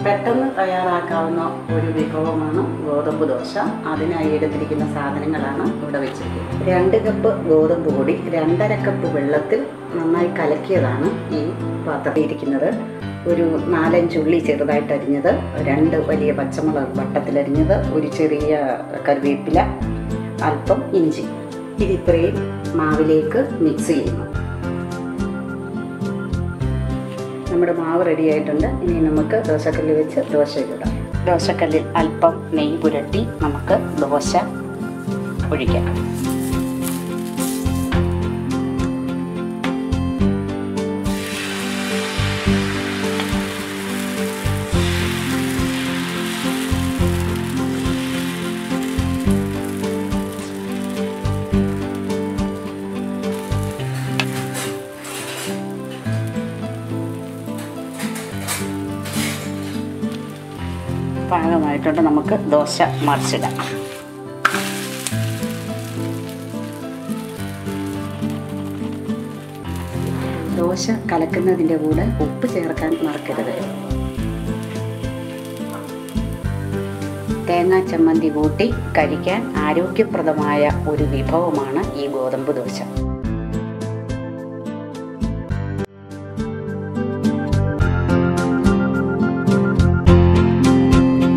പെട്ടെന്ന് തയ്യാറാക്കാവുന്ന ഒരു വിഭവമാണ് ഗോതമ്പ് ദോശ. അതിനായി എടുത്തിരിക്കുന്ന സാധനങ്ങളാണ് ഇവിടെ വെച്ചിരിക്കുന്നത്. 2 കപ്പ് ഗോതമ്പ് പൊടി 2.5 കപ്പ് വെള്ളത്തിൽ നന്നായി കലക്കിയതാണ് ഈ പാത്രത്തിൽ ഇരിക്കുന്നത്. ഒരു 4-5 ഉള്ളി ചെറുതായിട്ട് അരിഞ്ഞത്, 2 വലിയ പച്ചമുളക് വട്ടത്തിലരിഞ്ഞത്, ഒരു ചെറിയ കറിവേപ്പില, അല്പം ഇഞ്ചി. ഇതിത്രയും മാവിലേക്ക് മിക്സ് ചെയ്യുന്നു. നമ്മുടെ മാവ് റെഡി ആയിട്ടുണ്ട്. ഇനി നമുക്ക് ദോശക്കല്ല് വെച്ച് ദോശ ഇടാം. ദോശക്കല്ലിൽ അല്പം നെയ്യ് പുരട്ടി നമുക്ക് ദോശ ഒഴിക്കാം. പാകമായിട്ടുണ്ട്. നമുക്ക് ദോശ മറിച്ചിടാം. ദോശ കലക്കുന്നതിൻ്റെ കൂടെ ഉപ്പ് ചേർക്കാൻ മറക്കരുത്. തേങ്ങാ ചമ്മന്തി കൂട്ടി കഴിക്കാൻ ആരോഗ്യപ്രദമായ ഒരു വിഭവമാണ് ഈ ഗോതമ്പ് ദോശ.